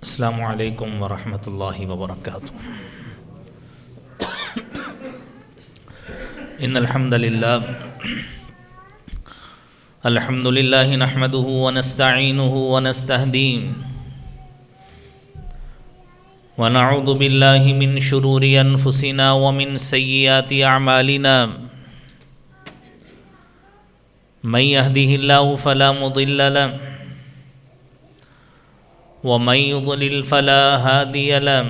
السلام علیکم ورحمۃ اللہ وبرکاتہ۔ ان الحمد للہ نحمده ونستعینه ونستهدیه ونعوذ باللہ من شرور انفسنا ومن سیئات اعمالنا من يهده الله فلا مضل له ومن يضلل فلا هادي له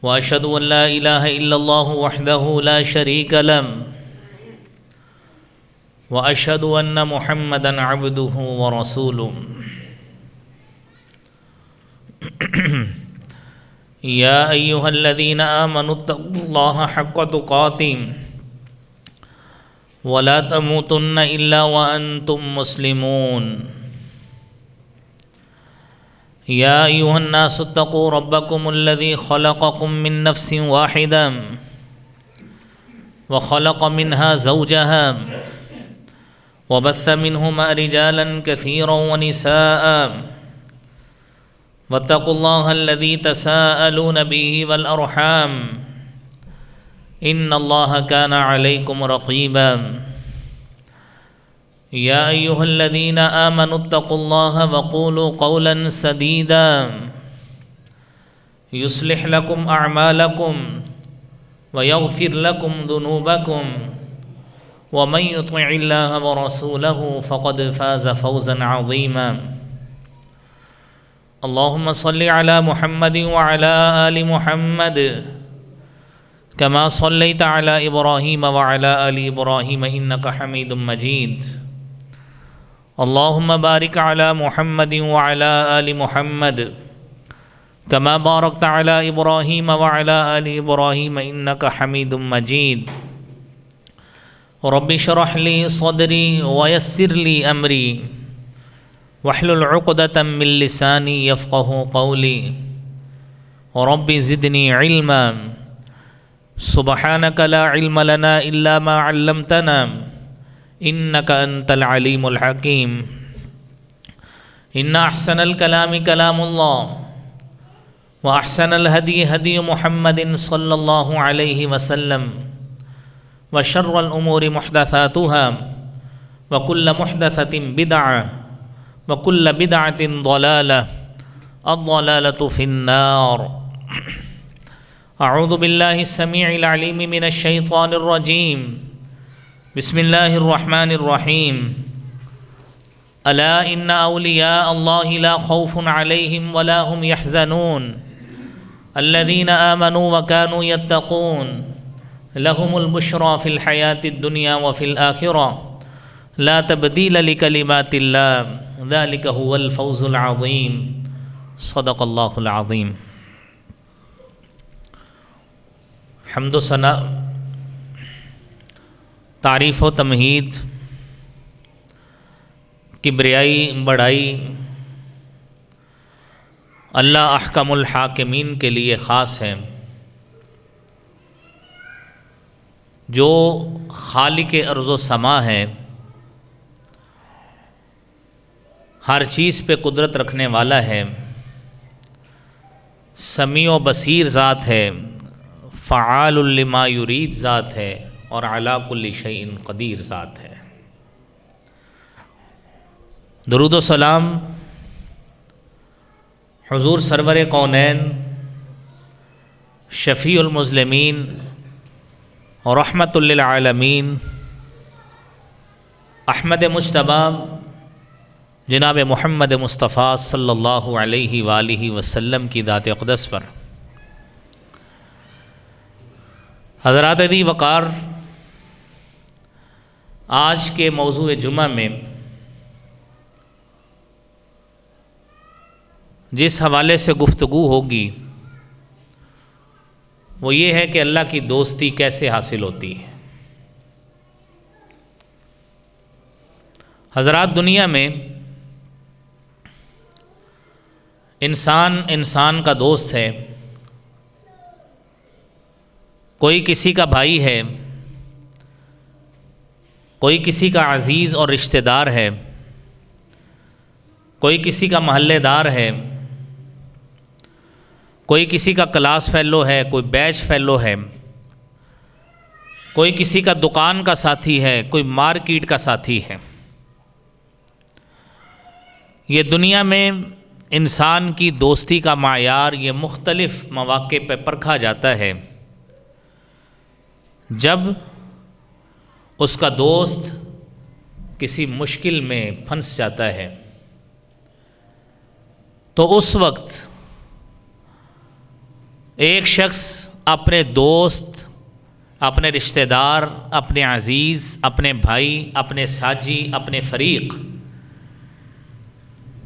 وأشهد أن لا إله إلا الله وحده لا شريك له وأشهد أن محمدا عبده ورسوله يا أيها الذين آمنوا اتقوا الله حق تقاته ولا تموتن إلا وأنتم مسلمون يا أيها الناس اتقوا ربكم الذي خلقكم من نفس واحدة وخلق منها زوجها وبث منهما رجالا كثيرا ونساء واتقوا الله الذي تساءلون به والأرحام إن الله كان عليكم رقيبا يا أيها الذين آمنوا اتقوا الله وقولوا قولا سديدا يصلح لكم أعمالكم ويغفر لكم ذنوبكم ومن يطع الله ورسوله فقد فاز فوزا عظيما اللهم صل على محمد وعلى آل محمد كما صليت على إبراهيم وعلى آل إبراهيم إنك حميد مجيد اللهم بارك على محمد وعلى آل محمد كما باركت على إبراهيم وعلى آل إبراهيم إنك حميد مجيد رب اشرح لي صدري ويسر لي أمري واحلل عقدة من لساني يفقه قولي رب زدني علما سبحانك لا علم لنا إلا ما علمتنا إنك أنت العليم الحكيم إن أحسن الكلام كلام الله وأحسن الهدي هدي محمد صلى الله عليه وسلم وشر الأمور محدثاتها وكل محدثة بدعة وكل بدعة ضلالة الضلالة في النار أعوذ بالله السميع العليم من الشيطان الرجيم بسم الله الرحمن الرحيم ألا إن أولياء الله لا خوف عليهم ولا هم يحزنون الذين آمنوا وكانوا يتقون لهم البشرى في الحياة الدنيا وفي الآخرة لا تبديل لكلمات الله ذلك هو الفوز العظيم صدق الله العظيم۔ حمد و ثنا، تعریف و تمہید، کبریائی، بڑائی اللہ احکم الحاکمین کے لیے خاص ہے، جو خالق ارض و سما ہے، ہر چیز پہ قدرت رکھنے والا ہے، سمیع و بصیر ذات ہے، فعال لما یرید ذات ہے، اور علی کل شیء قدیر ذات ہے۔ درود و سلام حضور سرور کونین، شفیع المذنبین اور رحمت للعالمین، احمد مجتبی جناب محمد مصطفیٰ صلی اللہ علیہ وآلہ وسلم کی ذات اقدس پر۔ حضرات دی وقار، آج کے موضوع جمعہ میں جس حوالے سے گفتگو ہوگی وہ یہ ہے کہ اللہ کی دوستی کیسے حاصل ہوتی ہے۔ حضرات، دنیا میں انسان کا دوست ہے، کوئی کسی کا بھائی ہے، کوئی کسی کا عزیز اور رشتہ دار ہے، کوئی کسی کا محلے دار ہے، کوئی کسی کا کلاس فیلو ہے، کوئی بیچ فیلو ہے، کوئی کسی کا دکان کا ساتھی ہے، کوئی مارکیٹ کا ساتھی ہے۔ یہ دنیا میں انسان کی دوستی کا معیار یہ مختلف مواقع پہ پرکھا جاتا ہے۔ جب اس کا دوست کسی مشکل میں پھنس جاتا ہے تو اس وقت ایک شخص اپنے دوست، اپنے رشتہ دار، اپنے عزیز، اپنے بھائی، اپنے ساجی، اپنے فریق،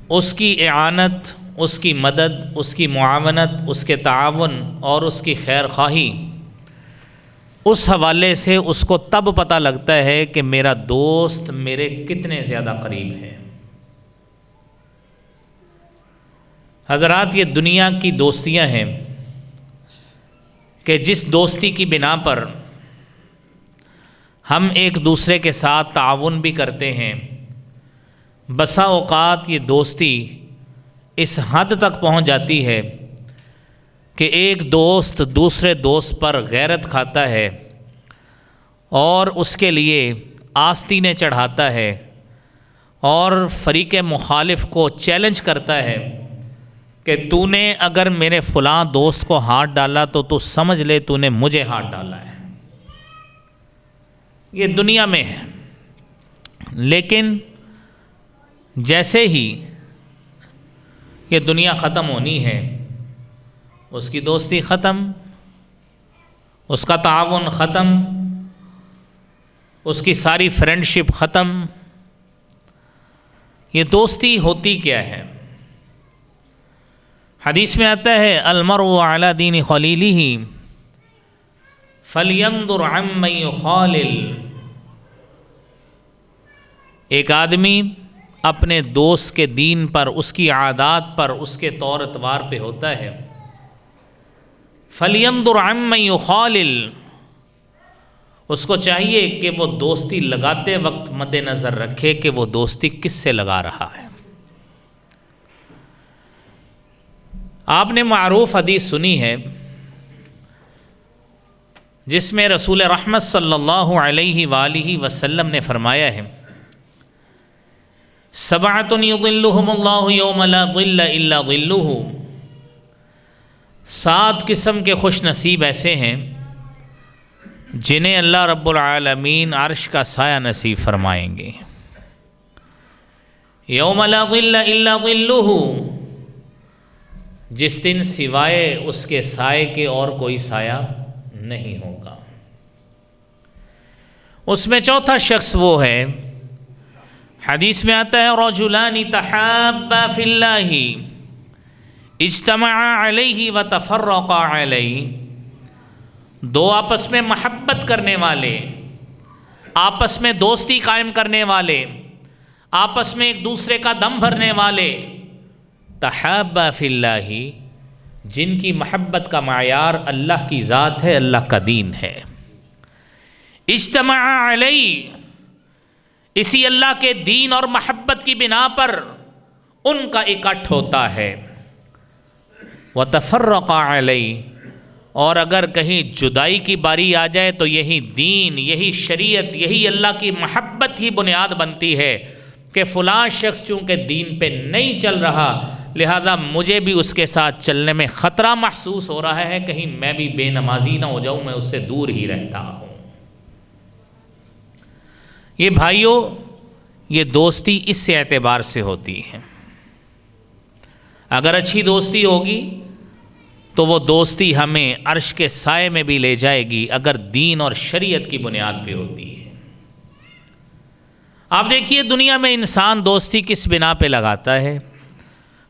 اس کی اعانت، اس کی مدد، اس کی معاونت، اس کے تعاون اور اس کی خیر خواہی، اس حوالے سے اس کو تب پتہ لگتا ہے کہ میرا دوست میرے کتنے زیادہ قریب ہے۔ حضرات، یہ دنیا کی دوستیاں ہیں کہ جس دوستی کی بنا پر ہم ایک دوسرے کے ساتھ تعاون بھی کرتے ہیں، بسا اوقات یہ دوستی اس حد تک پہنچ جاتی ہے کہ ایک دوست دوسرے دوست پر غیرت کھاتا ہے اور اس کے لیے آستینیں چڑھاتا ہے اور فریق مخالف کو چیلنج کرتا ہے کہ تو نے اگر میرے فلاں دوست کو ہاتھ ڈالا تو تو سمجھ لے تو نے مجھے ہاتھ ڈالا ہے۔ یہ دنیا میں ہے، لیکن جیسے ہی یہ دنیا ختم ہونی ہے، اس کی دوستی ختم، اس کا تعاون ختم، اس کی ساری فرینڈشپ ختم۔ یہ دوستی ہوتی کیا ہے؟ حدیث میں آتا ہے المرء علی دین خلیلہ فلینظر عمن یخالل۔ ایک آدمی اپنے دوست کے دین پر، اس کی عادات پر، اس کے طور اتوار پہ ہوتا ہے۔ فلینظر عمن یخالل، اس کو چاہیے کہ وہ دوستی لگاتے وقت مد نظر رکھے کہ وہ دوستی کس سے لگا رہا ہے۔ آپ نے معروف حدیث سنی ہے جس میں رسول رحمت صلی اللہ علیہ وآلہ وسلم نے فرمایا ہے سبعۃ یظلھم اللہ یوم لا ظل الا ظلہ، 7 قسم کے خوش نصیب ایسے ہیں جنہیں اللہ رب العالمین عرش کا سایہ نصیب فرمائیں گے۔ یوم لا ظل الا ظلہ، جس دن سوائے اس کے سائے کے اور کوئی سایہ نہیں ہوگا۔ اس میں چوتھا شخص وہ ہے، حدیث میں آتا ہے رجلان تحابا فی اللہ اجتمعا علیہ وتفرقا علیہ، 2 آپس میں محبت کرنے والے، آپس میں دوستی قائم کرنے والے، آپس میں ایک دوسرے کا دم بھرنے والے، تحابا فی اللہ، جن کی محبت کا معیار اللہ کی ذات ہے، اللہ کا دین ہے۔ اجتمعا علیہ، اسی اللہ کے دین اور محبت کی بنا پر ان کا اکٹھ ہوتا ہے۔ وتفرقا علیہ، اور اگر کہیں جدائی کی باری آ جائے تو یہی دین، یہی شریعت، یہی اللہ کی محبت ہی بنیاد بنتی ہے کہ فلاں شخص چونکہ دین پہ نہیں چل رہا، لہذا مجھے بھی اس کے ساتھ چلنے میں خطرہ محسوس ہو رہا ہے، کہیں میں بھی بے نمازی نہ ہو جاؤں، میں اس سے دور ہی رہتا ہوں۔ یہ بھائیوں، یہ دوستی اس اعتبار سے ہوتی ہے۔ اگر اچھی دوستی ہوگی تو وہ دوستی ہمیں عرش کے سائے میں بھی لے جائے گی، اگر دین اور شریعت کی بنیاد پہ ہوتی ہے۔ آپ دیکھیے دنیا میں انسان دوستی کس بنا پہ لگاتا ہے،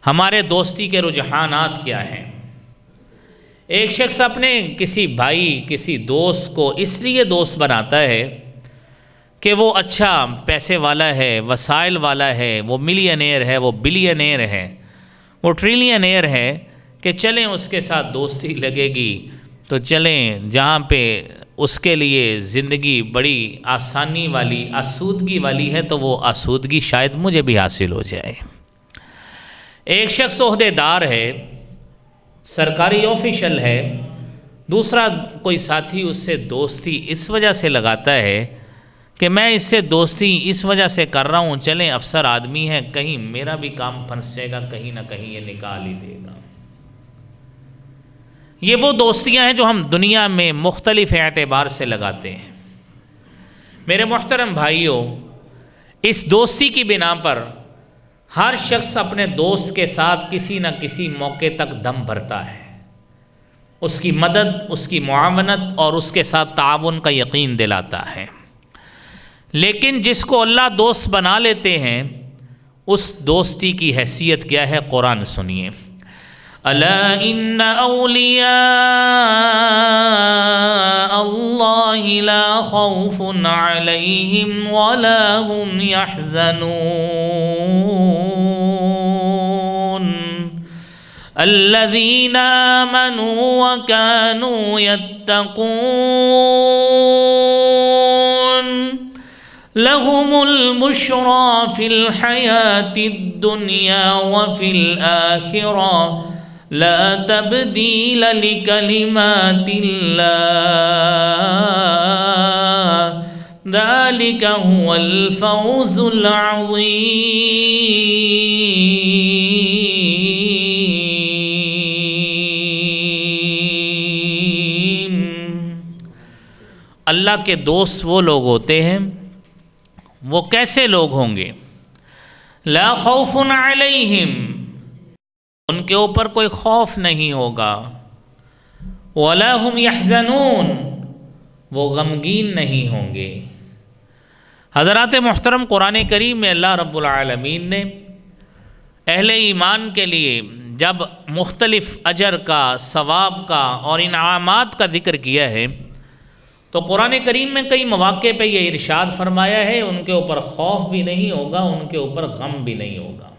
ہمارے دوستی کے رجحانات کیا ہیں۔ ایک شخص اپنے کسی بھائی، کسی دوست کو اس لیے دوست بناتا ہے کہ وہ اچھا پیسے والا ہے، وسائل والا ہے، وہ ملینئر ہے، وہ بلینئر ہے، وہ ٹریلینئر ہے، کہ چلیں اس کے ساتھ دوستی لگے گی تو چلیں جہاں پہ اس کے لیے زندگی بڑی آسانی والی، آسودگی والی ہے تو وہ آسودگی شاید مجھے بھی حاصل ہو جائے۔ ایک شخص عہدے دار ہے، سرکاری آفیشل ہے، دوسرا کوئی ساتھی اس سے دوستی اس وجہ سے لگاتا ہے کہ میں اس سے دوستی اس وجہ سے کر رہا ہوں، چلیں افسر آدمی ہے، کہیں میرا بھی کام پھنس جائے گا، کہیں نہ کہیں یہ نکال ہی دے گا۔ یہ وہ دوستیاں ہیں جو ہم دنیا میں مختلف اعتبار سے لگاتے ہیں۔ میرے محترم بھائیوں، اس دوستی کی بنا پر ہر شخص اپنے دوست کے ساتھ کسی نہ کسی موقع تک دم بھرتا ہے، اس کی مدد، اس کی معاونت اور اس کے ساتھ تعاون کا یقین دلاتا ہے۔ لیکن جس کو اللہ دوست بنا لیتے ہیں، اس دوستی کی حیثیت کیا ہے؟ قرآن سنیے، الا ان اولیاء اللہ لا خوف علیہم ولا هم يحزنون الذین آمنوا وكانوا يتقون لهم البشرى في الحياة الدنيا وفي الآخرة لا تبديل لكلمات الله ذلك هو الفوز العظيم۔ اللہ کے دوست وہ لوگ ہوتے ہیں، وہ کیسے لوگ ہوں گے؟ لا خوف علیہم، ان کے اوپر کوئی خوف نہیں ہوگا، ولا هم يحزنون، وہ غمگین نہیں ہوں گے۔ حضرات محترم، قرآن کریم میں اللہ رب العالمین نے اہل ایمان کے لیے جب مختلف اجر کا، ثواب کا اور انعامات کا ذکر کیا ہے تو قرآن کریم میں کئی مواقع پہ یہ ارشاد فرمایا ہے ان کے اوپر خوف بھی نہیں ہوگا، ان کے اوپر غم بھی نہیں ہوگا۔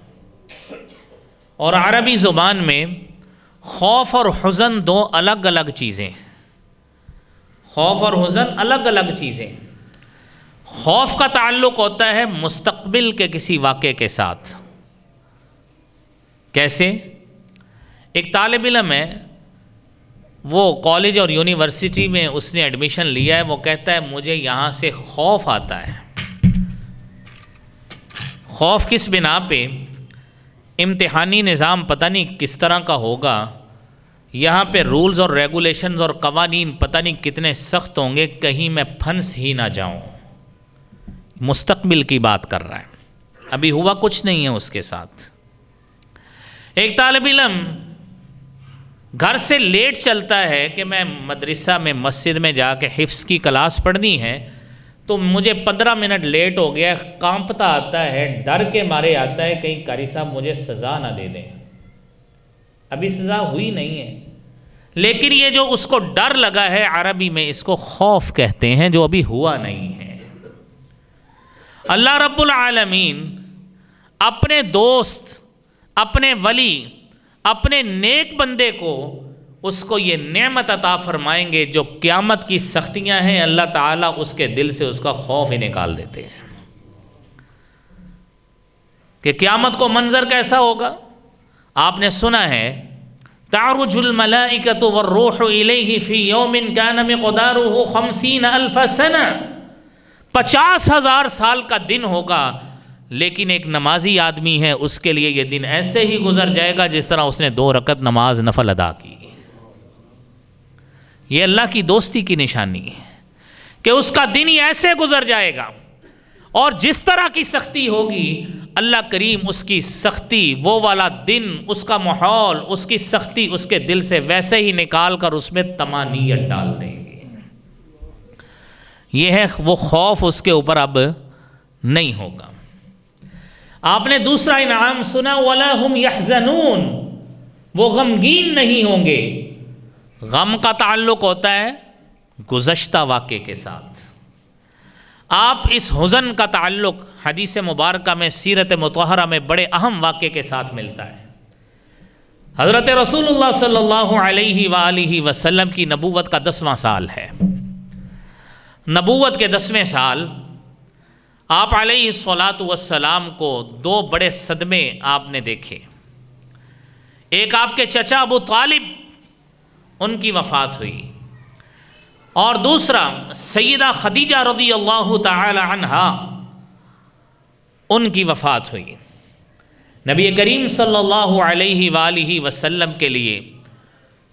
اور عربی زبان میں خوف اور حزن دو الگ الگ چیزیں، خوف اور حزن الگ الگ چیزیں۔ خوف کا تعلق ہوتا ہے مستقبل کے کسی واقعے کے ساتھ۔ کیسے؟ ایک طالب علم ہے، وہ کالج اور یونیورسٹی میں اس نے ایڈمیشن لیا ہے، وہ کہتا ہے مجھے یہاں سے خوف آتا ہے۔ خوف کس بنا پہ؟ امتحانی نظام پتہ نہیں کس طرح کا ہوگا، یہاں پہ رولز اور ریگولیشنز اور قوانین پتہ نہیں کتنے سخت ہوں گے، کہیں میں پھنس ہی نہ جاؤں۔ مستقبل کی بات کر رہا ہے، ابھی ہوا کچھ نہیں ہے اس کے ساتھ۔ ایک طالب علم گھر سے لیٹ چلتا ہے کہ میں مدرسہ میں، مسجد میں جا کے حفظ کی کلاس پڑھنی ہے، تو مجھے 15 منٹ لیٹ ہو گیا، کانپتا آتا ہے، ڈر کے مارے آتا ہے کہیں قاری صاحب مجھے سزا نہ دے دیں۔ ابھی سزا ہوئی نہیں ہے، لیکن یہ جو اس کو ڈر لگا ہے، عربی میں اس کو خوف کہتے ہیں، جو ابھی ہوا نہیں ہے۔ اللہ رب العالمین اپنے دوست، اپنے ولی، اپنے نیک بندے کو اس کو یہ نعمت عطا فرمائیں گے جو قیامت کی سختیاں ہیں، اللہ تعالیٰ اس کے دل سے اس کا خوف ہی نکال دیتے ہیں۔ کہ قیامت کو منظر کیسا ہوگا؟ آپ نے سنا ہے تعرج الملائکۃ والروح الیہ فی یوم کان مقدارہ 50,000 سنہ، 50,000 سال کا دن ہوگا، لیکن ایک نمازی آدمی ہے اس کے لیے یہ دن ایسے ہی گزر جائے گا جس طرح اس نے 2 رکعت نماز نفل ادا کی۔ یہ اللہ کی دوستی کی نشانی ہے کہ اس کا دن ہی ایسے گزر جائے گا، اور جس طرح کی سختی ہوگی اللہ کریم اس کی سختی، وہ والا دن، اس کا ماحول، اس کی سختی اس کے دل سے ویسے ہی نکال کر اس میں طمانینت ڈال دیں گے۔ یہ ہے وہ خوف اس کے اوپر اب نہیں ہوگا۔ آپ نے دوسرا انعام سنا، وَلَا هُمْ يَحْزَنُونَ، وہ غمگین نہیں ہوں گے۔ غم کا تعلق ہوتا ہے گزشتہ واقعے کے ساتھ۔ آپ اس حزن کا تعلق حدیث مبارکہ میں، سیرت مطہرہ میں بڑے اہم واقعے کے ساتھ ملتا ہے۔ حضرت رسول اللہ صلی اللہ علیہ وآلہ وسلم کی نبوت کا 10واں سال ہے۔ نبوت کے 10ویں سال آپ علیہ الصلاۃ والسلام کو 2 بڑے صدمے آپ نے دیکھے۔ ایک آپ کے چچا ابو طالب، ان کی وفات ہوئی، اور دوسرا سیدہ خدیجہ رضی اللہ تعالی عنہا، ان کی وفات ہوئی۔ نبی کریم صلی اللہ علیہ وآلہ وسلم کے لیے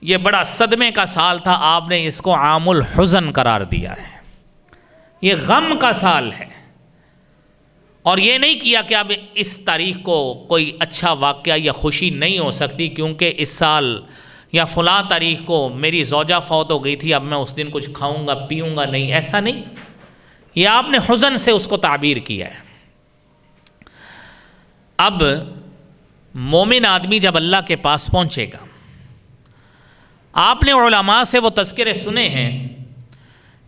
یہ بڑا صدمے کا سال تھا، آپ نے اس کو عام الحزن قرار دیا ہے، یہ غم کا سال ہے، اور یہ نہیں کیا کہ اب اس تاریخ کو کوئی اچھا واقعہ یا خوشی نہیں ہو سکتی کیونکہ اس سال یا فلاں تاریخ کو میری زوجہ فوت ہو گئی تھی، اب میں اس دن کچھ کھاؤں گا پیوں گا نہیں، ایسا نہیں، یہ آپ نے حزن سے اس کو تعبیر کیا ہے۔ اب مومن آدمی جب اللہ کے پاس پہنچے گا، آپ نے علماء سے وہ تذکرے سنے ہیں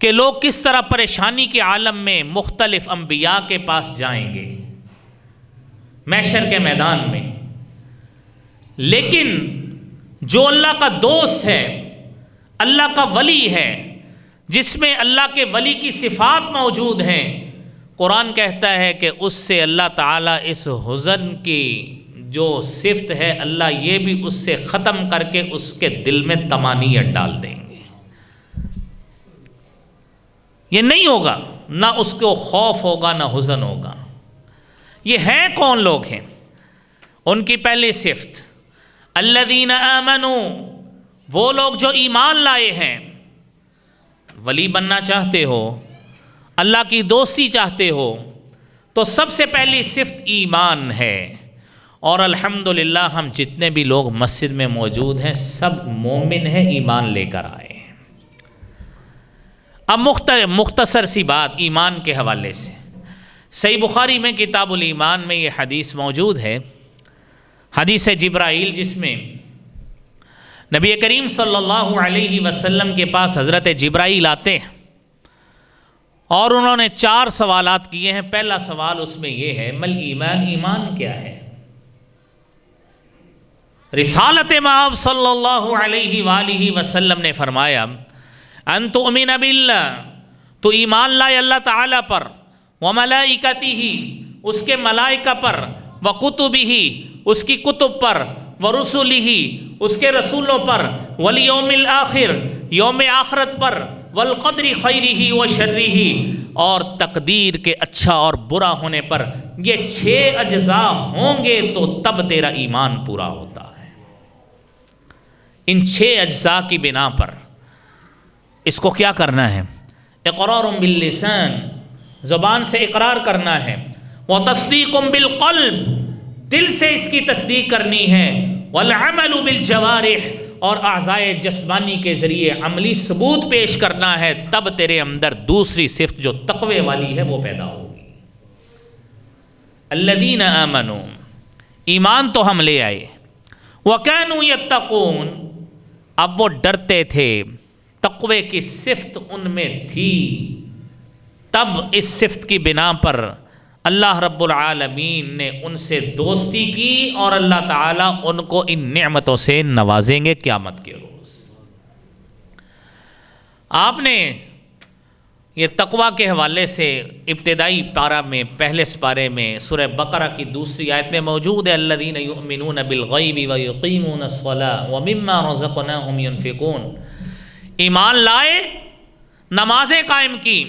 کہ لوگ کس طرح پریشانی کے عالم میں مختلف انبیاء کے پاس جائیں گے محشر کے میدان میں، لیکن جو اللہ کا دوست ہے، اللہ کا ولی ہے، جس میں اللہ کے ولی کی صفات موجود ہیں، قرآن کہتا ہے کہ اس سے اللہ تعالیٰ اس حزن کی جو صفت ہے اللہ یہ بھی اس سے ختم کر کے اس کے دل میں طمانینت ڈال دیں گے۔ یہ نہیں ہوگا، نہ اس کو خوف ہوگا نہ حزن ہوگا۔ یہ ہیں کون لوگ ہیں؟ ان کی پہلی صفت الذین آمنوا، وہ لوگ جو ایمان لائے ہیں۔ ولی بننا چاہتے ہو، اللہ کی دوستی چاہتے ہو، تو سب سے پہلی صفت ایمان ہے، اور الحمدللہ ہم جتنے بھی لوگ مسجد میں موجود ہیں سب مومن ہیں، ایمان لے کر آئے ہیں۔ اب مختصر سی بات ایمان کے حوالے سے، صحیح بخاری میں کتاب الایمان میں یہ حدیث موجود ہے، حدیث جبرائیل، جس میں نبی کریم صلی اللہ علیہ وسلم کے پاس حضرت جبرائیل آتے ہیں اور انہوں نے 4 سوالات کیے ہیں۔ پہلا سوال اس میں یہ ہے مل ایمان، ایمان کیا ہے؟ رسالت مآب صلی اللہ علیہ وآلہ وسلم نے فرمایا ان تؤمن باللہ، تو ایمان لائے اللہ تعالیٰ پر، وملائکتہ، اس کے ملائکہ پر، وکتبہ، اس کی کتب پر، ورسلہ، اس کے رسولوں پر، والیوم الآخر، یوم آخرت پر، والقدر خیرہ وشرہ، اور تقدیر کے اچھا اور برا ہونے پر۔ یہ 6 اجزاء ہوں گے تو تب تیرا ایمان پورا ہوتا ہے۔ ان 6 اجزاء کی بنا پر اس کو کیا کرنا ہے؟ اقرار باللسان، زبان سے اقرار کرنا ہے، وتصدیق بالقلب، دل سے اس کی تصدیق کرنی ہے، والعمل بالجوارح، اور اعضائے جسمانی کے ذریعے عملی ثبوت پیش کرنا ہے، تب تیرے اندر دوسری صفت جو تقوی والی ہے وہ پیدا ہوگی۔ الذین آمنوا، ایمان تو ہم لے آئے، وکانوا یتقون، اب وہ ڈرتے تھے، تقوی کی صفت ان میں تھی، تب اس صفت کی بنا پر اللہ رب العالمین نے ان سے دوستی کی، اور اللہ تعالیٰ ان کو ان نعمتوں سے نوازیں گے قیامت کے روز۔ آپ نے یہ تقوی کے حوالے سے ابتدائی پارہ میں، پہلے سپارے میں سورہ بقرہ کی دوسری آیت میں موجود ہے الذین یؤمنون بالغیب ویقیمون الصلاۃ ومما رزقناہم ینفقون، ایمان لائے، نمازیں قائم کی،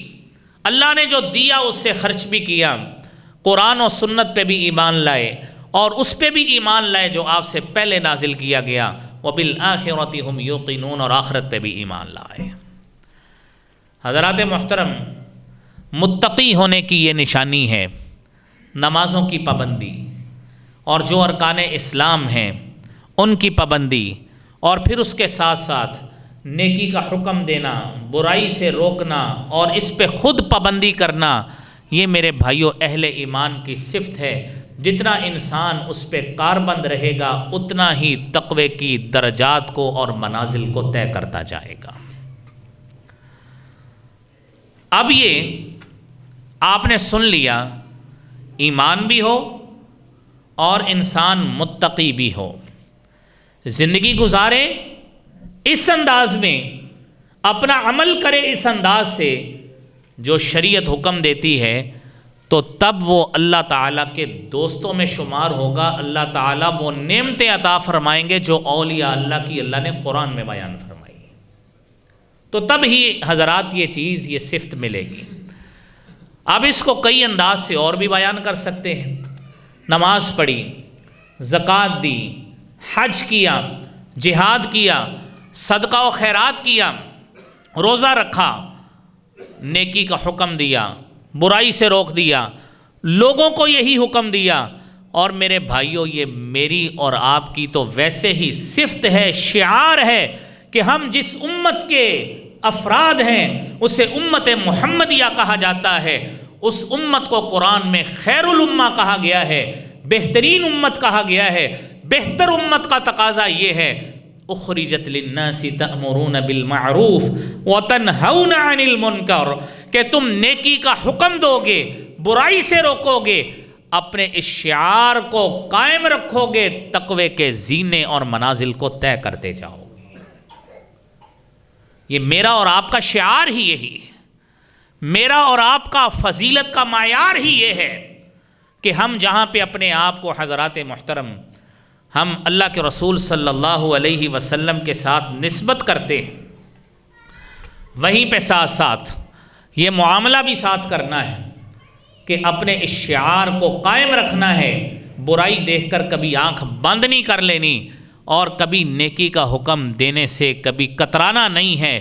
اللہ نے جو دیا اس سے خرچ بھی کیا، قرآن و سنت پہ بھی ایمان لائے، اور اس پہ بھی ایمان لائے جو آپ سے پہلے نازل کیا گیا، وبالآخرۃ ھم یوقنون، اور آخرت پہ بھی ایمان لائے۔ حضرات محترم، متقی ہونے کی یہ نشانی ہے نمازوں کی پابندی، اور جو ارکان اسلام ہیں ان کی پابندی، اور پھر اس کے ساتھ ساتھ نیکی کا حکم دینا، برائی سے روکنا، اور اس پہ خود پابندی کرنا۔ یہ میرے بھائیوں اہل ایمان کی صفت ہے۔ جتنا انسان اس پہ کاربند رہے گا اتنا ہی تقوی کی درجات کو اور منازل کو طے کرتا جائے گا۔ اب یہ آپ نے سن لیا، ایمان بھی ہو اور انسان متقی بھی ہو، زندگی گزارے اس انداز میں، اپنا عمل کرے اس انداز سے جو شریعت حکم دیتی ہے، تو تب وہ اللہ تعالیٰ کے دوستوں میں شمار ہوگا. اللہ تعالیٰ وہ نعمتیں عطا فرمائیں گے جو اولیاء اللہ کی اللہ نے قرآن میں بیان فرمائی. تو تب ہی حضرات یہ چیز، یہ صفت ملے گی. اب اس کو کئی انداز سے اور بھی بیان کر سکتے ہیں. نماز پڑھی، زکوٰۃ دی، حج کیا، جہاد کیا، صدقہ و خیرات کیا، روزہ رکھا، نیکی کا حکم دیا، برائی سے روک دیا، لوگوں کو یہی حکم دیا. اور میرے بھائیوں، یہ میری اور آپ کی تو ویسے ہی صفت ہے، شعار ہے کہ ہم جس امت کے افراد ہیں اسے امت محمدیہ کہا جاتا ہے. اس امت کو قرآن میں خیر الامہ کہا گیا ہے، بہترین امت کہا گیا ہے. بہتر امت کا تقاضا یہ ہے، اخرجت للناس تأمرون بالمعروف وتنہون عن المنکر، کہ تم نیکی کا حکم دو گے، برائی سے روکو گے، اپنے اس شعار کو قائم رکھو گے، تقوی کے زینے اور منازل کو طے کرتے جاؤ گے. یہ میرا اور آپ کا شعار ہی یہی ہے. میرا اور آپ کا فضیلت کا معیار ہی یہ ہے کہ ہم جہاں پہ اپنے آپ کو حضرات محترم ہم اللہ کے رسول صلی اللہ علیہ وسلم کے ساتھ نسبت کرتے ہیں، وہیں پہ ساتھ ساتھ یہ معاملہ بھی ساتھ کرنا ہے کہ اپنے اس شعار کو قائم رکھنا ہے. برائی دیکھ کر کبھی آنکھ بند نہیں کر لینی، اور کبھی نیکی کا حکم دینے سے کبھی کترانا نہیں ہے.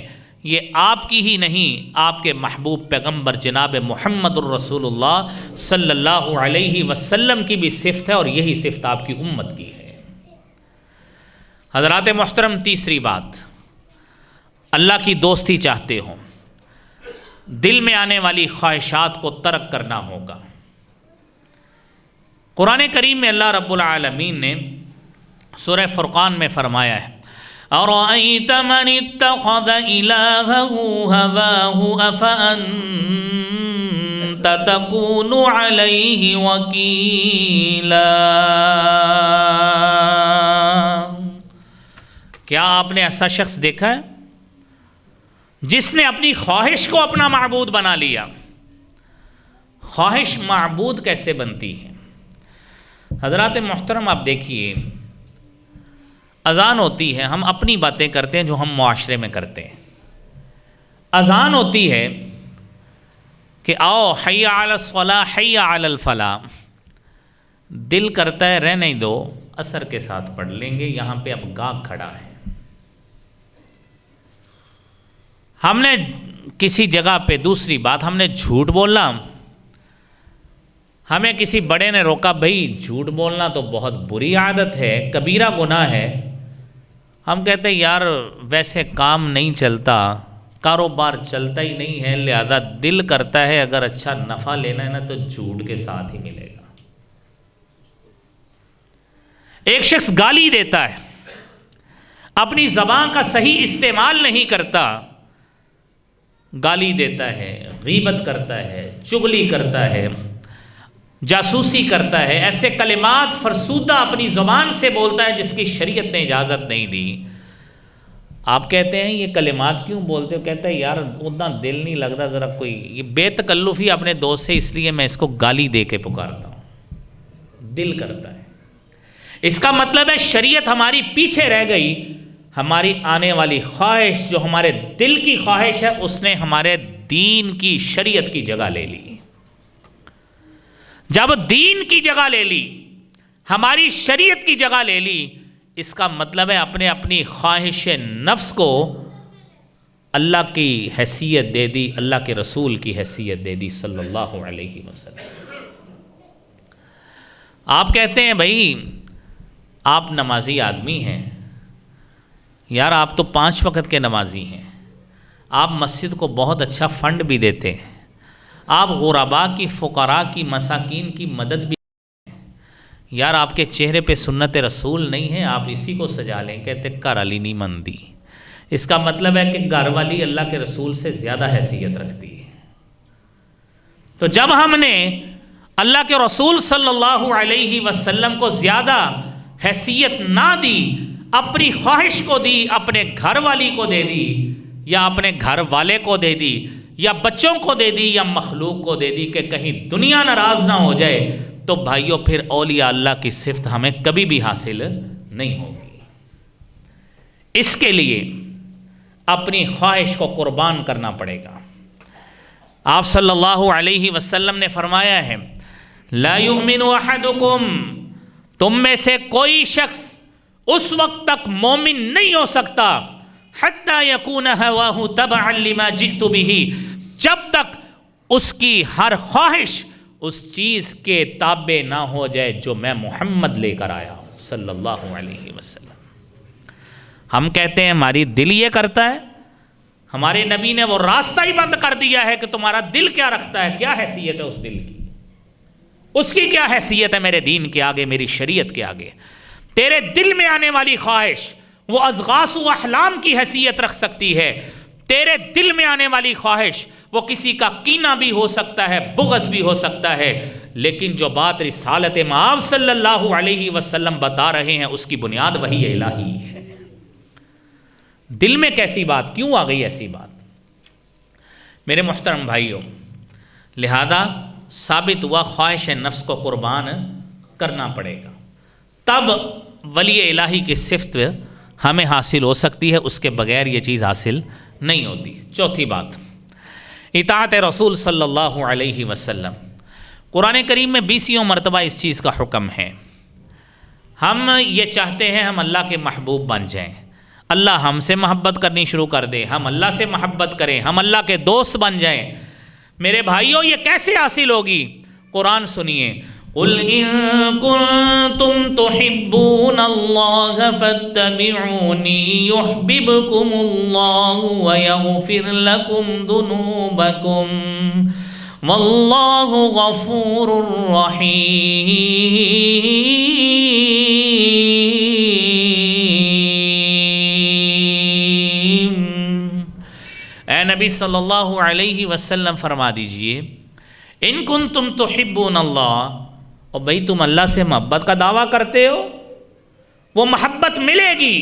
یہ آپ کی ہی نہیں، آپ کے محبوب پیغمبر جناب محمد الرسول اللہ صلی اللہ علیہ وسلم کی بھی صفت ہے، اور یہی صفت آپ کی امت کی ہے. حضرات محترم، تیسری بات، اللہ کی دوستی چاہتے ہو، دل میں آنے والی خواہشات کو ترک کرنا ہوگا. قرآن کریم میں اللہ رب العالمین نے سورہ فرقان میں فرمایا ہے، اَرَأَيْتَ مَنِ اتَّخَذَ إِلَٰهَهُ هَوَاهُ أَفَأَنْتَ تَكُونُ عَلَيْهِ وَكِيلًا. کیا آپ نے ایسا شخص دیکھا ہے جس نے اپنی خواہش کو اپنا معبود بنا لیا؟ خواہش معبود کیسے بنتی ہے؟ حضرات محترم، آپ دیکھیے، اذان ہوتی ہے، ہم اپنی باتیں کرتے ہیں جو ہم معاشرے میں کرتے ہیں. اذان ہوتی ہے کہ آؤ حی علی الصلاۃ حی علی الفلاح، دل کرتا ہے رہنے ہی دو، اثر کے ساتھ پڑھ لیں گے، یہاں پہ اب گاہک کھڑا ہے. ہم نے کسی جگہ پہ، دوسری بات، ہم نے جھوٹ بولنا، ہمیں کسی بڑے نے روکا، بھائی جھوٹ بولنا تو بہت بری عادت ہے، کبیرہ گناہ ہے. ہم کہتے ہیں یار ویسے کام نہیں چلتا، کاروبار چلتا ہی نہیں ہے، لہذا دل کرتا ہے اگر اچھا نفع لینا ہے نا تو جھوٹ کے ساتھ ہی ملے گا. ایک شخص گالی دیتا ہے، اپنی زبان کا صحیح استعمال نہیں کرتا، گالی دیتا ہے، غیبت کرتا ہے، چغلی کرتا ہے، جاسوسی کرتا ہے، ایسے کلمات فرسودہ اپنی زبان سے بولتا ہے جس کی شریعت نے اجازت نہیں دی. آپ کہتے ہیں یہ کلمات کیوں بولتے ہو؟ کہتا ہے یار اتنا دل نہیں لگتا، ذرا کوئی یہ بے تکلفی اپنے دوست سے، اس لیے میں اس کو گالی دے کے پکارتا ہوں. دل کرتا ہے. اس کا مطلب ہے شریعت ہماری پیچھے رہ گئی، ہماری آنے والی خواہش جو ہمارے دل کی خواہش ہے اس نے ہمارے دین کی، شریعت کی جگہ لے لی. جب دین کی جگہ لے لی، ہماری شریعت کی جگہ لے لی، اس کا مطلب ہے اپنی خواہش نفس کو اللہ کی حیثیت دے دی، اللہ کے رسول کی حیثیت دے دی صلی اللہ علیہ وسلم. آپ کہتے ہیں بھائی آپ نمازی آدمی ہیں، یار آپ تو 5 وقت کے نمازی ہیں، آپ مسجد کو بہت اچھا فنڈ بھی دیتے ہیں، آپ غرباء کی، فقراء کی، مساکین کی مدد بھی کرتے ہیں، یار آپ کے چہرے پہ سنت رسول نہیں ہے، آپ اسی کو سجا لیں. کہتے گھر والی نہیں مندی. اس کا مطلب ہے کہ گھر والی اللہ کے رسول سے زیادہ حیثیت رکھتی ہے. تو جب ہم نے اللہ کے رسول صلی اللہ علیہ وسلم کو زیادہ حیثیت نہ دی، اپنی خواہش کو دی، اپنے گھر والی کو دے دی یا اپنے گھر والے کو دے دی، یا بچوں کو دے دی یا مخلوق کو دے دی کہ کہیں دنیا ناراض نہ ہو جائے، تو بھائیوں پھر اولیاء اللہ کی صفت ہمیں کبھی بھی حاصل نہیں ہوگی۔ اس کے لیے اپنی خواہش کو قربان کرنا پڑے گا۔ آپ صلی اللہ علیہ وسلم نے فرمایا ہے لا یؤمن احدکم، تم میں سے کوئی شخص اس وقت تک مومن نہیں ہو سکتا حتی یکون ہواہ تبعا لما جئت بہ، جب تک اس کی ہر خواہش اس چیز کے تابع نہ ہو جائے جو میں محمد لے کر آیا ہوں صلی اللہ علیہ وسلم۔ ہم کہتے ہیں ہماری دل یہ کرتا ہے، ہمارے نبی نے وہ راستہ ہی بند کر دیا ہے کہ تمہارا دل کیا رکھتا ہے، کیا حیثیت ہے اس دل کی، اس کی کیا حیثیت ہے میرے دین کے آگے، میری شریعت کے آگے۔ تیرے دل میں آنے والی خواہش وہ اضغاث و احلام کی حیثیت رکھ سکتی ہے، تیرے دل میں آنے والی خواہش وہ کسی کا کینہ بھی ہو سکتا ہے، بغض بھی ہو سکتا ہے، لیکن جو بات رسالت مآب صلی اللہ علیہ وسلم بتا رہے ہیں اس کی بنیاد وحی الہی ہے۔ دل میں کیسی بات، کیوں آ گئی ایسی بات؟ میرے محترم بھائیوں، لہذا ثابت ہوا خواہش نفس کو قربان کرنا پڑے گا، تب ولی الہی کی صفت ہمیں حاصل ہو سکتی ہے، اس کے بغیر یہ چیز حاصل نہیں ہوتی۔ چوتھی بات، اطاعت رسول صلی اللہ علیہ وسلم۔ قرآن کریم میں 20 مرتبہ اس چیز کا حکم ہے۔ ہم یہ چاہتے ہیں ہم اللہ کے محبوب بن جائیں، اللہ ہم سے محبت کرنی شروع کر دے، ہم اللہ سے محبت کریں، ہم اللہ کے دوست بن جائیں۔ میرے بھائیوں یہ کیسے حاصل ہوگی؟ قرآن سنیے، قُلْ إِن كُنتُمْ تُحِبُّونَ اللَّهَ فَاتَّبِعُونِي يُحْبِبْكُمُ اللَّهُ وَيَغْفِرْ لَكُمْ ذُنُوبَكُمْ وَاللَّهُ غَفُورٌ رَحِيمٌ۔ اے نبی صلی اللہ علیہ وسلم فرما دیجئے، ان کنتم تحبون اللہ، اور بھئی تم اللہ سے محبت کا دعویٰ کرتے ہو، وہ محبت ملے گی،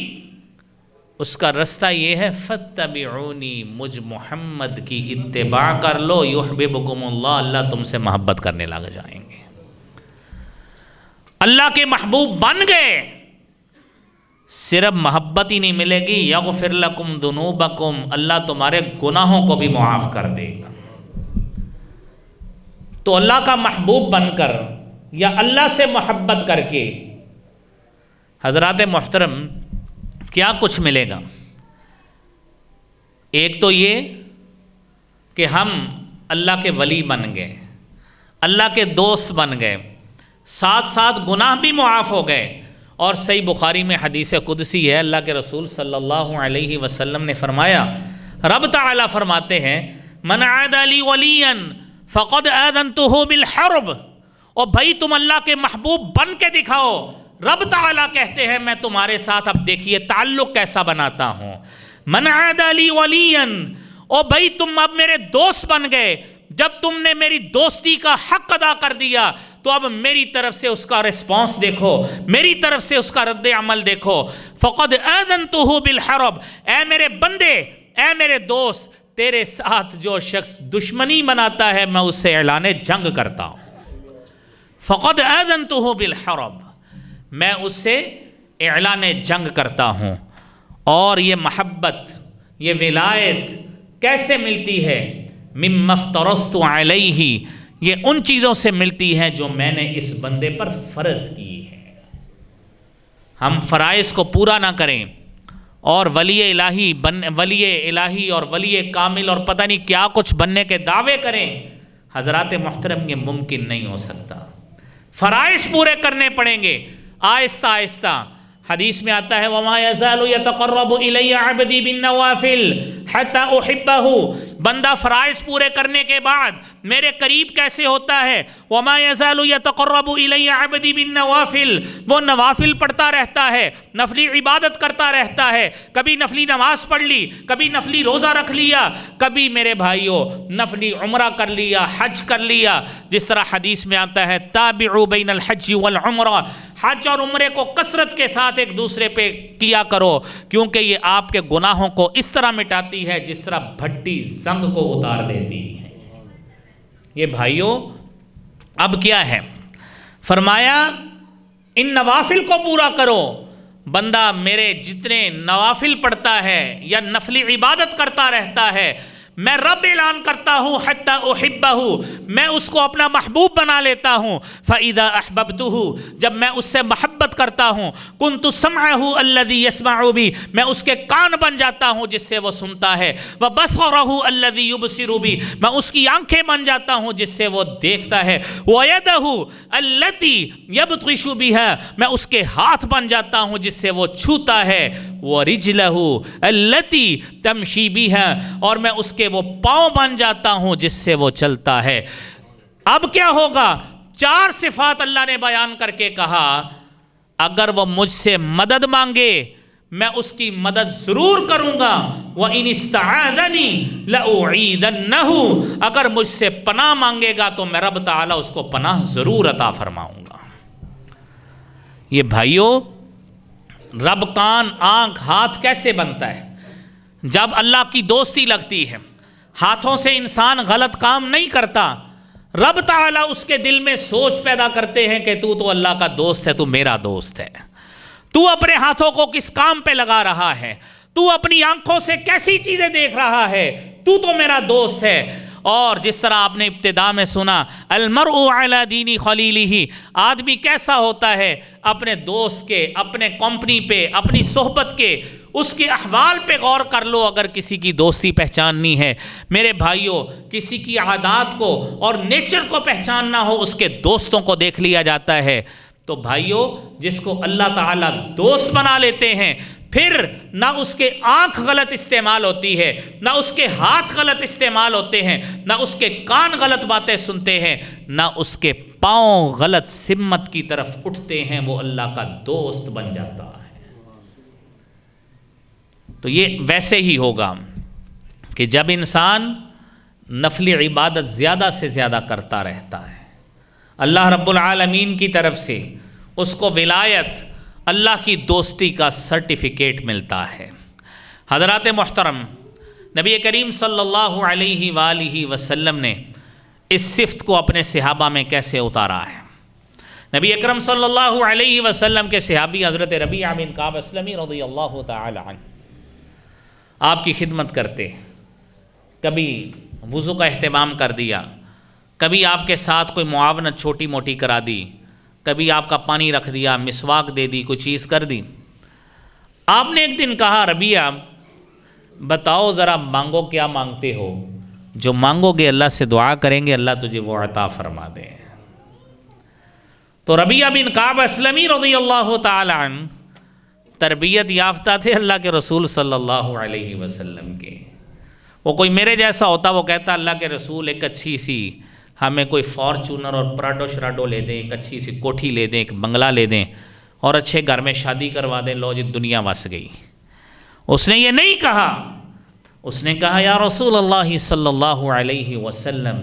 اس کا رستہ یہ ہے فاتبعونی، مجھ محمد کی اتباع کر لو، یحببکم اللہ، اللہ تم سے محبت کرنے لگ جائیں گے۔ اللہ کے محبوب بن گئے، صرف محبت ہی نہیں ملے گی، یغفر لکم ذنوبکم، اللہ تمہارے گناہوں کو بھی معاف کر دے گا۔ تو اللہ کا محبوب بن کر یا اللہ سے محبت کر کے حضرات محترم کیا کچھ ملے گا؟ ایک تو یہ کہ ہم اللہ کے ولی بن گئے، اللہ کے دوست بن گئے، ساتھ ساتھ گناہ بھی معاف ہو گئے۔ اور صحیح بخاری میں حدیث قدسی ہے، اللہ کے رسول صلی اللہ علیہ وسلم نے فرمایا، رب تعالیٰ فرماتے ہیں من عاد لی ولیا فقد آذنتہ بالحرب، اور بھائی تم اللہ کے محبوب بن کے دکھاؤ۔ رب تعالیٰ کہتے ہیں میں تمہارے ساتھ اب دیکھیے تعلق کیسا بناتا ہوں، من عاد لی ولیا، اور بھائی تم اب میرے دوست بن گئے، جب تم نے میری دوستی کا حق ادا کر دیا تو اب میری طرف سے اس کا ریسپانس دیکھو، میری طرف سے اس کا رد عمل دیکھو۔ فقد آذنتہ بالحرب، اے میرے بندے، اے میرے دوست، تیرے ساتھ جو شخص دشمنی بناتا ہے میں اس سے اعلان جنگ کرتا ہوں۔ فقد آذنتہ بالحرب، میں اس سے اعلان جنگ کرتا ہوں۔ اور یہ محبت، یہ ولایت کیسے ملتی ہے؟ مما افترضت علیہ، یہ ان چیزوں سے ملتی ہے جو میں نے اس بندے پر فرض کی ہے۔ ہم فرائض کو پورا نہ کریں اور ولی الہی اور ولی کامل اور پتہ نہیں کیا کچھ بننے کے دعوے کریں، حضرات محترم یہ ممکن نہیں ہو سکتا۔ فرائض پورے کرنے پڑیں گے آہستہ آہستہ۔ حدیث میں آتا ہے وَمَا يَزَالُ يَتَقَرَّبُ إِلَيَّ عَبْدِي بِالنَّوَافِلِ حَتَّى أُحِبَّهُ، بندہ فرائض پورے کرنے کے بعد میرے قریب کیسے ہوتا ہے؟ وَمَا يَزَالُ يَتَقَرَّبُ إِلَيَّ عَبْدِي بِالنَّوَافِلِ، وہ نوافل پڑھتا رہتا ہے، نفلی عبادت کرتا رہتا ہے، کبھی نفلی نماز پڑھ لی، کبھی نفلی روزہ رکھ لیا، کبھی میرے بھائیوں نفلی عمرہ کر لیا، حج کر لیا۔ جس طرح حدیث میں آتا ہے تابعوا بین الحج والعمرہ، حج اور عمرے کو کثرت کے ساتھ ایک دوسرے پہ کیا کرو، کیونکہ یہ آپ کے گناہوں کو اس طرح مٹاتی ہے جس طرح بھٹی زنگ کو اتار دیتی ہے۔ یہ بھائیوں اب کیا ہے؟ فرمایا ان نوافل کو پورا کرو۔ بندہ میرے جتنے نوافل پڑھتا ہے یا نفلی عبادت کرتا رہتا ہے، میں رب اعلان کرتا ہوں حتی احبہ، میں اس کو اپنا محبوب بنا لیتا ہوں۔ فاذا احببتہ، جب میں اس سے محبت کرتا ہوں، کنت سمعہ الذی یسمع بہ، میں اس کے کان بن جاتا ہوں جس سے وہ سنتا ہے۔ وبصرہ الذی یبصر بہ، میں اس کی آنکھیں بن جاتا ہوں جس سے وہ دیکھتا ہے۔ ویدہ التی یبطش بہا، میں اس کے ہاتھ بن جاتا ہوں جس سے وہ چھوتا ہے۔ ورجلہ التی تمشی بہا، اور میں اس کے وہ پاؤں بن جاتا ہوں جس سے وہ چلتا ہے۔ اب کیا ہوگا؟ 4 صفات اللہ نے بیان کر کے کہا اگر وہ مجھ سے مدد مانگے میں اس کی مدد ضرور کروں گا۔ وَإِنِ اسْتَعَاذَنِي لَأُعِيذَنَّهُ، اگر مجھ سے پناہ مانگے گا تو میں رب تعالیٰ اس کو پناہ ضرور عطا فرماؤں گا۔ یہ بھائیوں رب کان آنکھ ہاتھ کیسے بنتا ہے؟ جب اللہ کی دوستی لگتی ہے۔ ہاتھوں سے انسان غلط کام نہیں کرتا، رب تعالیٰ اس کے دل میں سوچ پیدا کرتے ہیں کہ تو اللہ کا دوست ہے، تو میرا دوست ہے۔ تو اپنے ہاتھوں کو کس کام پہ لگا رہا ہے؟ تو اپنی آنکھوں سے کیسی چیزیں دیکھ رہا ہے؟ تو میرا دوست ہے۔ اور جس طرح آپ نے ابتدا میں سنا المرء علی دین خلیلہ، آدمی کیسا ہوتا ہے؟ اپنے دوست کے، اپنے کمپنی پہ، اپنی صحبت کے، اس کے احوال پہ غور کر لو اگر کسی کی دوستی پہچاننی ہے۔ میرے بھائیوں کسی کی عادات کو اور نیچر کو پہچاننا ہو اس کے دوستوں کو دیکھ لیا جاتا ہے۔ تو بھائیوں جس کو اللہ تعالیٰ دوست بنا لیتے ہیں، پھر نہ اس کے آنکھ غلط استعمال ہوتی ہے، نہ اس کے ہاتھ غلط استعمال ہوتے ہیں، نہ اس کے کان غلط باتیں سنتے ہیں، نہ اس کے پاؤں غلط سمت کی طرف اٹھتے ہیں، وہ اللہ کا دوست بن جاتا ہے۔ تو یہ ویسے ہی ہوگا کہ جب انسان نفلی عبادت زیادہ سے زیادہ کرتا رہتا ہے، اللہ رب العالمین کی طرف سے اس کو ولایت، اللہ کی دوستی کا سرٹیفکیٹ ملتا ہے۔ حضرات محترم، نبی کریم صلی اللہ علیہ وآلہ وسلم نے اس صفت کو اپنے صحابہ میں کیسے اتارا ہے؟ نبی اکرم صلی اللہ علیہ وسلم کے صحابی حضرت ربیعہ بن کعب اسلمی رضی اللہ تعالی عنہ آپ کی خدمت کرتے، کبھی وضو کا اہتمام کر دیا، کبھی آپ کے ساتھ کوئی معاونت چھوٹی موٹی کرا دی، کبھی آپ کا پانی رکھ دیا، مسواک دے دی، کوئی چیز کر دی۔ آپ نے ایک دن کہا ربیعہ بتاؤ ذرا مانگو کیا مانگتے ہو؟ جو مانگو گے اللہ سے دعا کریں گے اللہ تجھے وہ عطا فرما دے۔ تو ربیعہ بن کعب اسلمی رضی اللہ تعالی عنہ تربیت یافتہ تھے اللہ کے رسول صلی اللہ علیہ وسلم کے۔ وہ کوئی میرے جیسا ہوتا وہ کہتا اللہ کے رسول ایک اچھی سی ہمیں کوئی فارچونر اور پراڈو شراڈو لے دیں، ایک اچھی سی کوٹھی لے دیں، ایک بنگلہ لے دیں اور اچھے گھر میں شادی کروا دیں، لو جی دنیا وس گئی۔ اس نے یہ نہیں کہا، اس نے کہا یا رسول اللہ صلی اللہ علیہ وسلم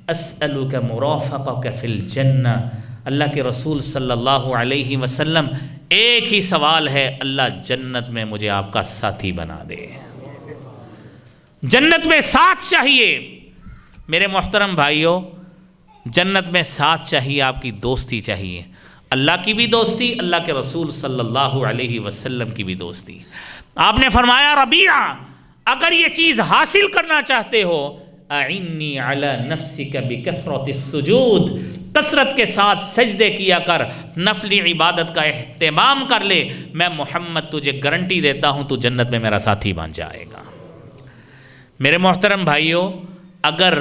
اسألک مرافقک فی الجنہ، اللہ کے رسول صلی اللہ علیہ وسلم ایک ہی سوال ہے، اللہ جنت میں مجھے آپ کا ساتھی بنا دے، جنت میں ساتھ چاہیے۔ میرے محترم بھائیوں جنت میں ساتھ چاہیے، آپ کی دوستی چاہیے، اللہ کی بھی دوستی، اللہ کے رسول صلی اللہ علیہ وسلم کی بھی دوستی۔ آپ نے فرمایا ربیعہ اگر یہ چیز حاصل کرنا چاہتے ہو اعنی علی نفسک بکثرۃ السجود، کثرت کے ساتھ سجدے کیا کر، نفلی عبادت کا اہتمام کر لے، میں محمد تجھے گارنٹی دیتا ہوں تو جنت میں میرا ساتھی بن جائے گا۔ میرے محترم بھائیوں اگر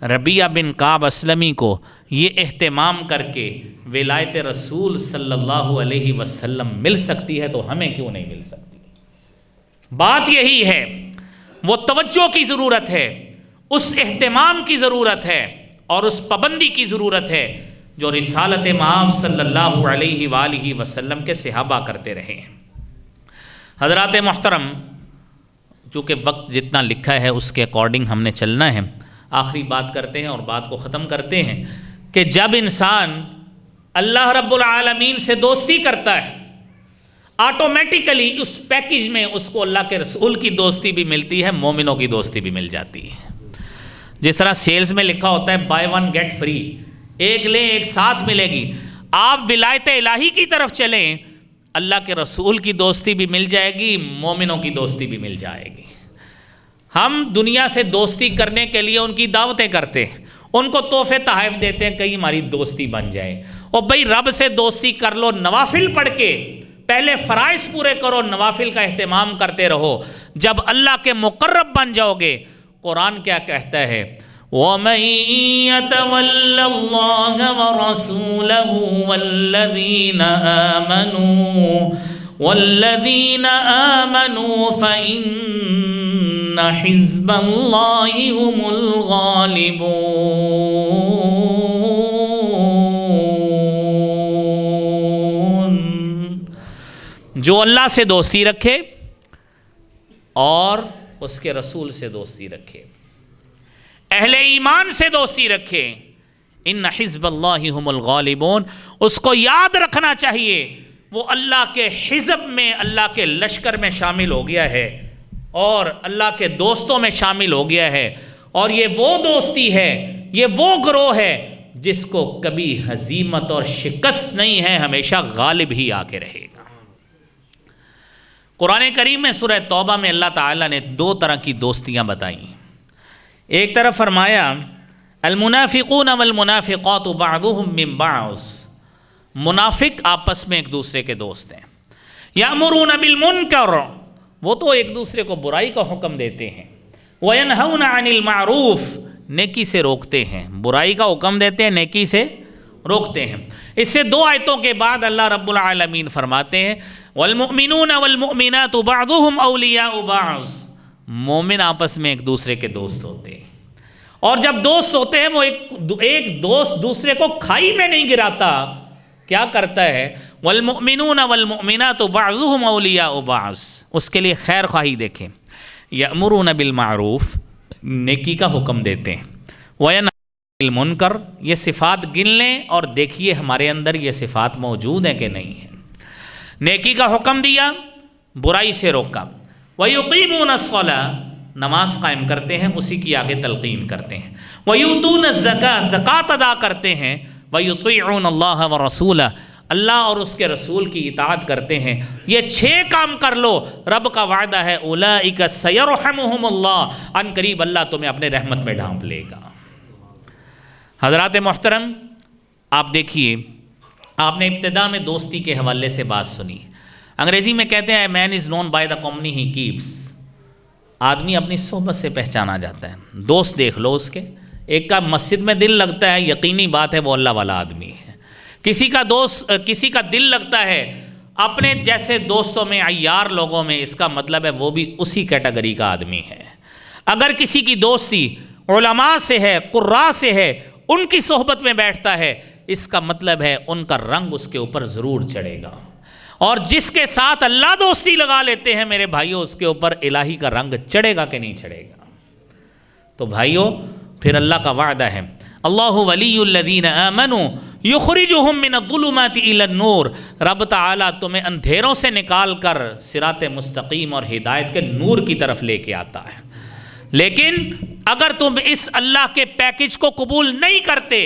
ربیعہ بن کعب اسلمی کو یہ اہتمام کر کے ولایت رسول صلی اللہ علیہ وسلم مل سکتی ہے تو ہمیں کیوں نہیں مل سکتی؟ بات یہی ہے، وہ توجہ کی ضرورت ہے، اس اہتمام کی ضرورت ہے اور اس پابندی کی ضرورت ہے جو رسالت مآب صلی اللہ علیہ وآلہ وسلم کے صحابہ کرتے رہے ہیں۔ حضرات محترم چونکہ وقت جتنا لکھا ہے اس کے اکارڈنگ ہم نے چلنا ہے، آخری بات کرتے ہیں اور بات کو ختم کرتے ہیں کہ جب انسان اللہ رب العالمین سے دوستی کرتا ہے، آٹومیٹیکلی اس پیکج میں اس کو اللہ کے رسول کی دوستی بھی ملتی ہے، مومنوں کی دوستی بھی مل جاتی ہے۔ جس طرح سیلز میں لکھا ہوتا ہے بائی ون گیٹ فری، ایک لیں ایک ساتھ ملے گی، آپ ولایت الہی کی طرف چلیں، اللہ کے رسول کی دوستی بھی مل جائے گی، مومنوں کی دوستی بھی مل جائے گی۔ ہم دنیا سے دوستی کرنے کے لیے ان کی دعوتیں کرتے ہیں، ان کو تحفے تحائف دیتے ہیں، کہیں ہماری دوستی بن جائے۔ اور بھائی رب سے دوستی کر لو نوافل پڑھ کے، پہلے فرائض پورے کرو، نوافل کا اہتمام کرتے رہو، جب اللہ کے مقرب بن جاؤ گے۔ قرآن کیا کہتا ہے؟ وَمَن يَتَوَلَّ اللَّهَ وَرَسُولَهُ وَالَّذِينَ آمَنُوا فَإِنَّ حِزْبَ اللَّهِ هُمُ الْغَالِبُونَ۔ جو اللہ سے دوستی رکھے اور اس کے رسول سے دوستی رکھے، اہل ایمان سے دوستی رکھے، ان حزب اللہ ہم الغالبون، اس کو یاد رکھنا چاہیے وہ اللہ کے حزب میں، اللہ کے لشکر میں شامل ہو گیا ہے اور اللہ کے دوستوں میں شامل ہو گیا ہے، اور یہ وہ دوستی ہے، یہ وہ گروہ ہے جس کو کبھی ہزیمت اور شکست نہیں ہے، ہمیشہ غالب ہی آ کے رہے گا۔ قرآن کریم میں سورہ توبہ میں اللہ تعالیٰ نے دو طرح کی دوستیاں بتائیں۔ ایک طرف فرمایا المنافقون والمنافقات بعضهم من بعض، منافق آپس میں ایک دوسرے کے دوست ہیں، یأمرون بالمنکر، وہ تو ایک دوسرے کو برائی کا حکم دیتے ہیں، وینہون عن المعروف، نیکی سے روکتے ہیں، برائی کا حکم دیتے ہیں، نیکی سے روکتے ہیں۔ اس سے دو آیتوں کے بعد اللہ رب العالمین فرماتے ہیں والمؤمنون والمؤمنات بعضهم اولیاء بعض، مومن آپس میں ایک دوسرے کے دوست ہوتے ہیں، اور جب دوست ہوتے ہیں وہ ایک دوست دوسرے کو کھائی میں نہیں گراتا، کیا کرتا ہے؟ والمؤمنون والمؤمنات بعضهم اولیاء بعض، اس کے لیے خیر خواہی دیکھیں، یأمرون بالمعروف، نیکی کا حکم دیتے ہیں، وینہون عن المنکر، یہ صفات گن لیں اور دیکھیے ہمارے اندر یہ صفات موجود ہیں کہ نہیں ہیں۔ نیکی کا حکم دیا، برائی سے روکا، وَيُقِيمُونَ الصَّلَاةَ، نماز قائم کرتے ہیں، اسی کی آگے تلقین کرتے ہیں، وَيُؤْتُونَ الزَّكَاةَ، زکوٰۃ ادا کرتے ہیں، وَيُطِيعُونَ اللَّهَ وَرَسُولَهُ، اللہ اور اس کے رسول کی اطاعت کرتے ہیں۔ یہ 6 کام کر لو، رب کا وعدہ ہے اولئک سیرحمہم اللہ، ان قریب اللہ تمہیں اپنے رحمت میں ڈھانپ لے گا۔ حضرات محترم، آپ دیکھیے، آپ نے ابتدا میں دوستی کے حوالے سے بات سنی۔ انگریزی میں کہتے ہیں man is known by the company he keeps, آدمی اپنی صحبت سے پہچانا جاتا ہے۔ دوست دیکھ لو اس کے، ایک کا مسجد میں دل لگتا ہے، یقینی بات ہے وہ اللہ والا آدمی ہے۔ کسی کا دل لگتا ہے اپنے جیسے دوستوں میں، عیار لوگوں میں، اس کا مطلب ہے وہ بھی اسی کیٹیگری کا آدمی ہے۔ اگر کسی کی دوستی علماء سے ہے، قراء سے ہے، ان کی صحبت میں بیٹھتا ہے، اس کا مطلب ہے ان کا رنگ اس کے اوپر ضرور چڑھے گا، اور جس کے ساتھ اللہ دوستی لگا لیتے ہیں میرے بھائیوں، اس کے اوپر الہی کا رنگ چڑھے گا کہ نہیں چڑھے گا؟ تو بھائیوں، پھر اللہ کا وعدہ ہے اللہ ولی الذین آمنوا یخرجہم من الظلمات الی النور، رب تعالیٰ تمہیں اندھیروں سے نکال کر صراط مستقیم اور ہدایت کے نور کی طرف لے کے آتا ہے۔ لیکن اگر تم اس اللہ کے پیکج کو قبول نہیں کرتے،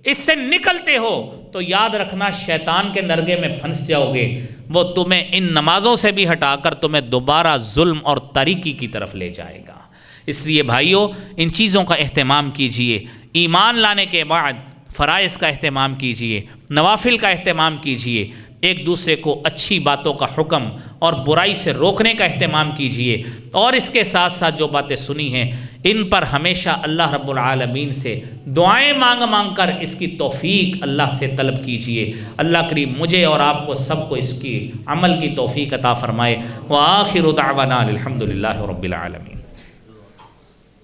اس سے نکلتے ہو، تو یاد رکھنا شیطان کے نرگے میں پھنس جاؤ گے، وہ تمہیں ان نمازوں سے بھی ہٹا کر تمہیں دوبارہ ظلم اور تاریکی کی طرف لے جائے گا۔ اس لیے بھائیوں، ان چیزوں کا اہتمام کیجئے، ایمان لانے کے بعد فرائض کا اہتمام کیجئے، نوافل کا اہتمام کیجئے، ایک دوسرے کو اچھی باتوں کا حکم اور برائی سے روکنے کا اہتمام کیجئے، اور اس کے ساتھ ساتھ جو باتیں سنی ہیں ان پر ہمیشہ اللہ رب العالمین سے دعائیں مانگ کر اس کی توفیق اللہ سے طلب کیجئے۔ اللہ کریم مجھے اور آپ کو سب کو اس کی عمل کی توفیق عطا فرمائے۔ وآخر دعوانا الحمدللہ رب العالمین۔